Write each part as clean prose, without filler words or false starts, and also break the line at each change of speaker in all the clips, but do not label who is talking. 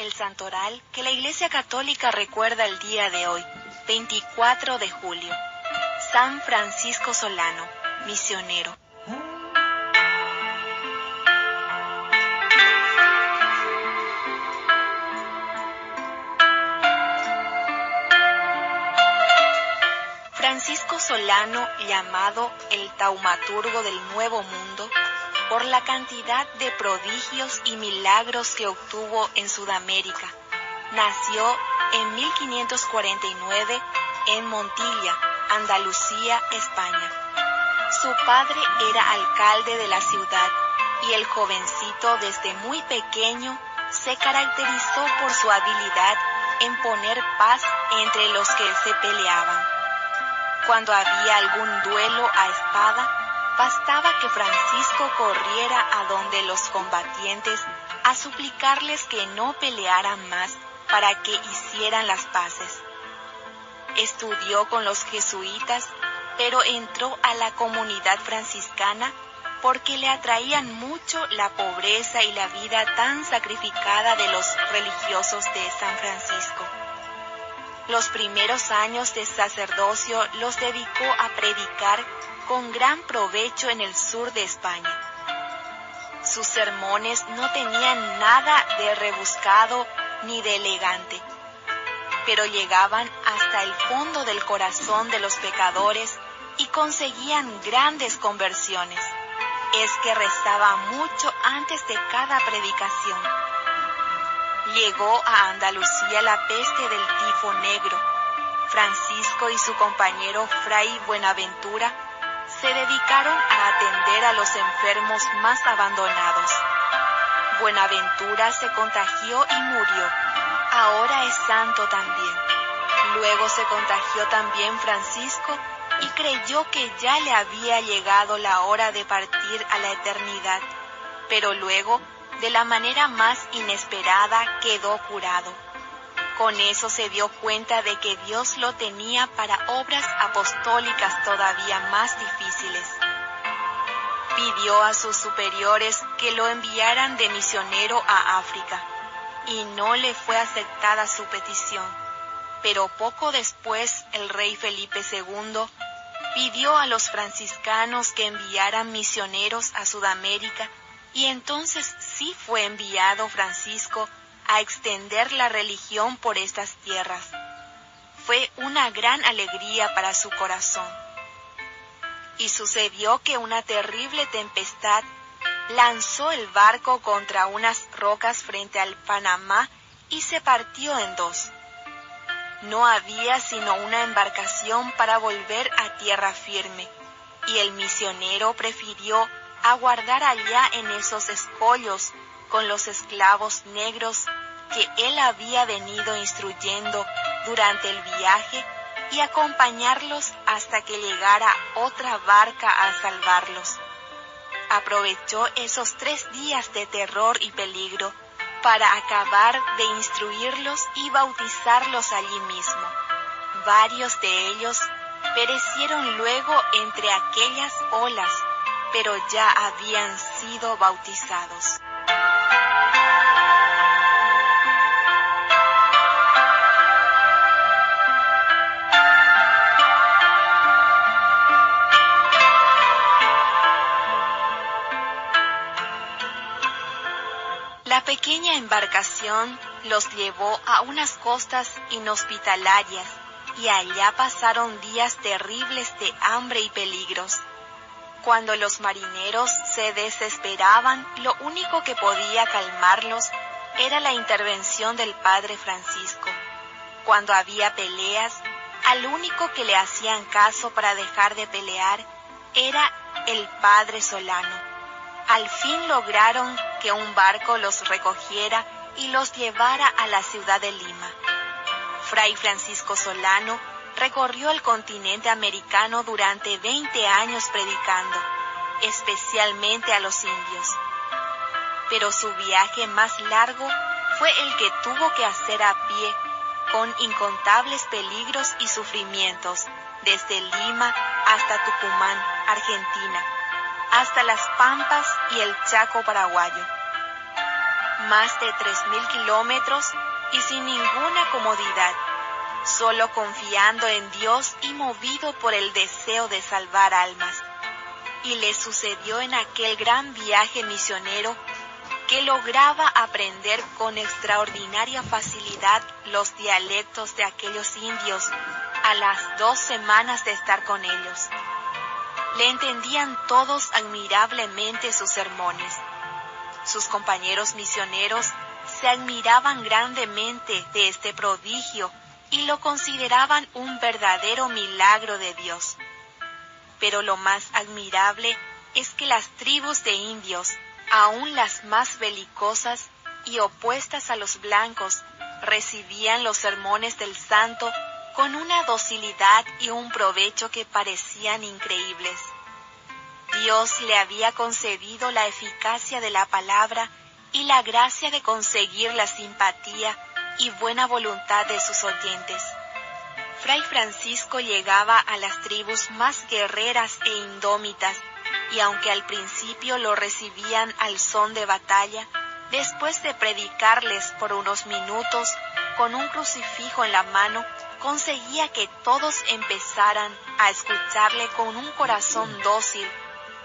el santoral que la Iglesia Católica recuerda el día de hoy, 24 de julio. San Francisco Solano, misionero. Francisco Solano, llamado el taumaturgo del Nuevo Mundo, por la cantidad de prodigios y milagros que obtuvo en Sudamérica, nació en 1549 en Montilla, Andalucía, España. Su padre era alcalde de la ciudad y el jovencito desde muy pequeño se caracterizó por su habilidad en poner paz entre los que se peleaban. Cuando había algún duelo a espada, bastaba que Francisco corriera a donde los combatientes a suplicarles que no pelearan más para que hicieran las paces. Estudió con los jesuitas, pero entró a la comunidad franciscana porque le atraían mucho la pobreza y la vida tan sacrificada de los religiosos de San Francisco. Los primeros años de sacerdocio los dedicó a predicar con gran provecho en el sur de España. Sus sermones no tenían nada de rebuscado ni de elegante, pero llegaban hasta el fondo del corazón de los pecadores y conseguían grandes conversiones. Es que rezaba mucho antes de cada predicación. Llegó a Andalucía la peste del tifo negro. Francisco y su compañero Fray Buenaventura se dedicaron a atender a los enfermos más abandonados. Buenaventura se contagió y murió. Ahora es santo también. Luego se contagió también Francisco y creyó que ya le había llegado la hora de partir a la eternidad, pero luego, de la manera más inesperada, quedó curado. Con eso se dio cuenta de que Dios lo tenía para obras apostólicas todavía más difíciles. Pidió a sus superiores que lo enviaran de misionero a África, y no le fue aceptada su petición. Pero poco después el rey Felipe II pidió a los franciscanos que enviaran misioneros a Sudamérica, y entonces sí fue enviado Francisco a extender la religión por estas tierras. Fue una gran alegría para su corazón. Y sucedió que una terrible tempestad lanzó el barco contra unas rocas frente al Panamá y se partió en dos. No había sino una embarcación para volver a tierra firme, y el misionero prefirió aguardar allá en esos escollos con los esclavos negros que él había venido instruyendo durante el viaje y acompañarlos hasta que llegara otra barca a salvarlos. Aprovechó esos 3 días de terror y peligro para acabar de instruirlos y bautizarlos allí mismo. Varios de ellos perecieron luego entre aquellas olas, pero ya habían sido bautizados. La pequeña embarcación los llevó a unas costas inhospitalarias y allá pasaron días terribles de hambre y peligros. Cuando los marineros se desesperaban, lo único que podía calmarlos era la intervención del padre Francisco. Cuando había peleas, al único que le hacían caso para dejar de pelear era el padre Solano. Al fin lograron que un barco los recogiera y los llevara a la ciudad de Lima. Fray Francisco Solano recorrió el continente americano durante 20 años predicando, especialmente a los indios. Pero su viaje más largo fue el que tuvo que hacer a pie, con incontables peligros y sufrimientos, desde Lima hasta Tucumán, Argentina, hasta las Pampas y el Chaco paraguayo. más de 3.000 kilómetros y sin ninguna comodidad, solo confiando en Dios y movido por el deseo de salvar almas. Y le sucedió en aquel gran viaje misionero que lograba aprender con extraordinaria facilidad los dialectos de aquellos indios a las 2 semanas de estar con ellos. Le entendían todos admirablemente sus sermones. Sus compañeros misioneros se admiraban grandemente de este prodigio y lo consideraban un verdadero milagro de Dios. Pero lo más admirable es que las tribus de indios, aun las más belicosas y opuestas a los blancos, recibían los sermones del santo con una docilidad y un provecho que parecían increíbles. Dios le había concedido la eficacia de la palabra y la gracia de conseguir la simpatía y buena voluntad de sus oyentes. Fray Francisco llegaba a las tribus más guerreras e indómitas, y aunque al principio lo recibían al son de batalla, después de predicarles por unos minutos con un crucifijo en la mano, conseguía que todos empezaran a escucharle con un corazón dócil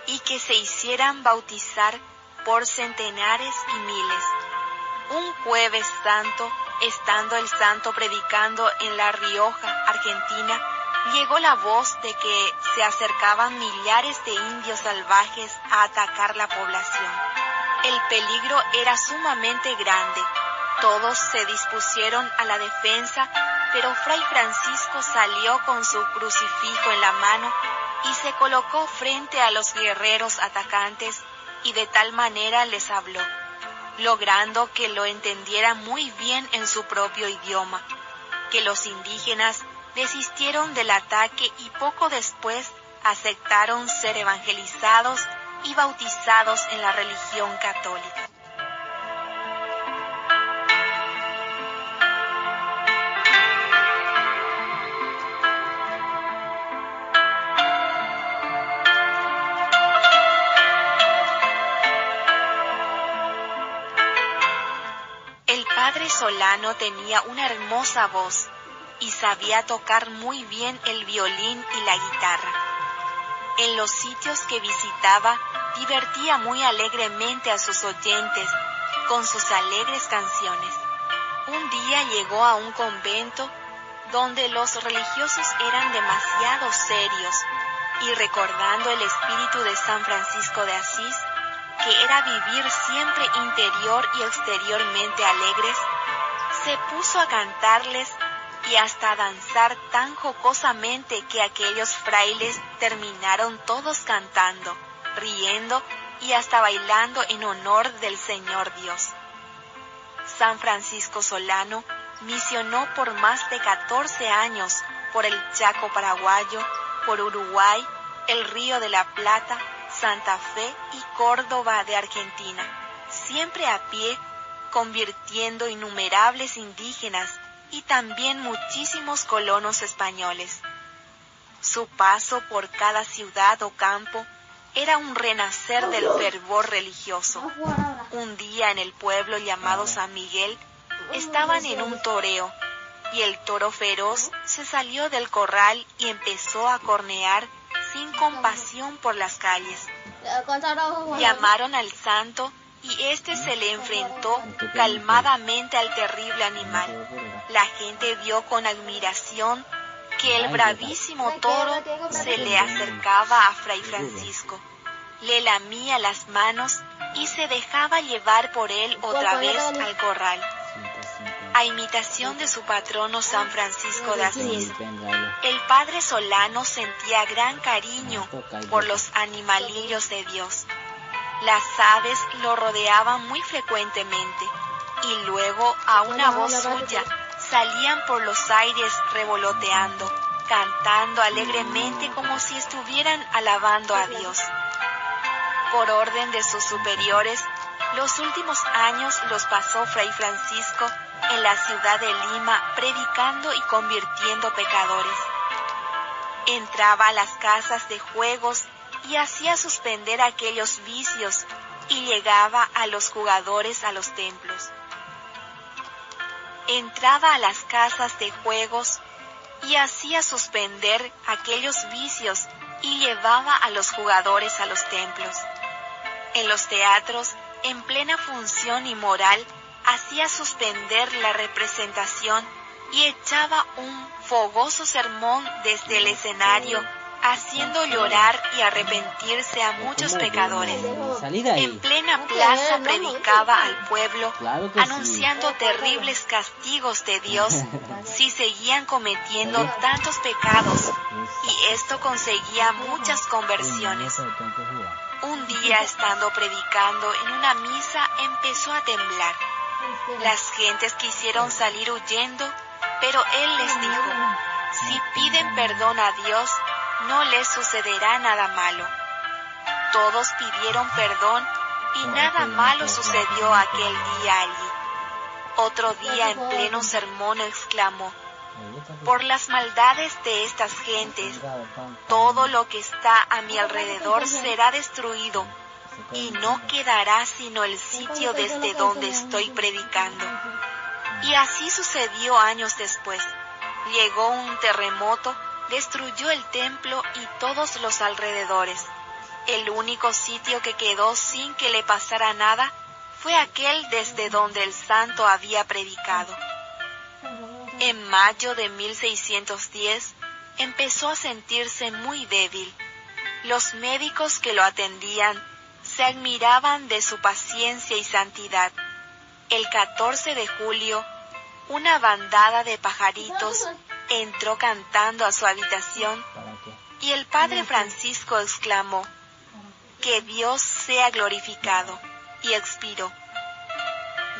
y que se hicieran bautizar por centenares y miles. Un jueves santo, estando el santo predicando en La Rioja, Argentina, llegó la voz de que se acercaban millares de indios salvajes a atacar la población. El peligro era sumamente grande. Todos se dispusieron a la defensa, pero Fray Francisco salió con su crucifijo en la mano y se colocó frente a los guerreros atacantes y de tal manera les habló, logrando que lo entendieran muy bien en su propio idioma, que los indígenas desistieron del ataque y poco después aceptaron ser evangelizados y bautizados en la religión católica. El padre Solano tenía una hermosa voz y sabía tocar muy bien el violín y la guitarra. En los sitios que visitaba, divertía muy alegremente a sus oyentes con sus alegres canciones. Un día llegó a un convento donde los religiosos eran demasiado serios y recordando el espíritu de San Francisco de Asís, que era vivir siempre interior y exteriormente alegres, se puso a cantarles y hasta a danzar tan jocosamente que aquellos frailes terminaron todos cantando, riendo y hasta bailando en honor del Señor Dios. San Francisco Solano misionó por más de 14 años por el Chaco paraguayo, por Uruguay, el Río de la Plata, Santa Fe y Córdoba de Argentina, siempre a pie, convirtiendo innumerables indígenas y también muchísimos colonos españoles. Su paso por cada ciudad o campo era un renacer del fervor religioso. Un día en el pueblo llamado San Miguel, estaban en un toreo, y el toro feroz se salió del corral y empezó a cornear sin compasión por las calles. Llamaron al santo y éste se le enfrentó calmadamente al terrible animal. La gente vio con admiración que el bravísimo toro se le acercaba a Fray Francisco, le lamía las manos y se dejaba llevar por él otra vez al corral. A imitación de su patrono San Francisco de Asís, el padre Solano sentía gran cariño por los animalillos de Dios. Las aves lo rodeaban muy frecuentemente y luego a una voz suya salían por los aires revoloteando, cantando alegremente como si estuvieran alabando a Dios. Por orden de sus superiores, los últimos años los pasó Fray Francisco en la ciudad de Lima predicando y convirtiendo pecadores. Entraba a las casas de juegos y hacía suspender aquellos vicios y llegaba a los jugadores a los templos. Entraba a las casas de juegos y hacía suspender aquellos vicios y llevaba a los jugadores a los templos. En los teatros, en plena función inmoral, hacía suspender la representación y echaba un fogoso sermón desde el escenario, haciendo llorar y arrepentirse a muchos pecadores. En plena plaza predicaba al pueblo, anunciando terribles castigos de Dios si seguían cometiendo tantos pecados, y esto conseguía muchas conversiones. Un día, estando predicando en una misa, empezó a temblar. Las gentes quisieron salir huyendo, pero él les dijo: si piden perdón a Dios, no les sucederá nada malo. Todos pidieron perdón y nada malo sucedió aquel día allí. Otro día, en pleno sermón, exclamó: por las maldades de estas gentes, todo lo que está a mi alrededor será destruido, y no quedará sino el sitio desde donde estoy predicando. Y así sucedió años después. Llegó un terremoto, destruyó el templo y todos los alrededores. El único sitio que quedó sin que le pasara nada fue aquel desde donde el santo había predicado. En mayo de 1610 empezó a sentirse muy débil. Los médicos que lo atendían se admiraban de su paciencia y santidad. El 14 de julio, una bandada de pajaritos entró cantando a su habitación y el padre Francisco exclamó: que Dios sea glorificado, y expiró.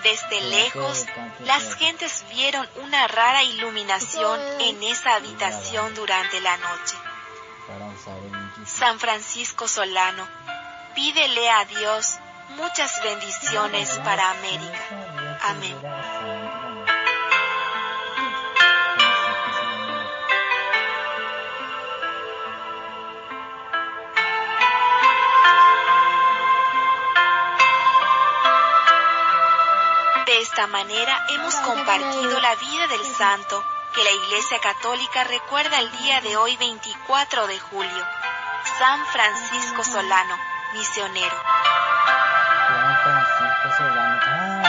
Desde lejos, las gentes vieron una rara iluminación en esa habitación durante la noche. San Francisco Solano, pídele a Dios muchas bendiciones para América. Amén. De esta manera hemos compartido la vida del santo, que la Iglesia Católica recuerda el día de hoy, 24 de julio. San Francisco Solano, misionero.
San Francisco Solano.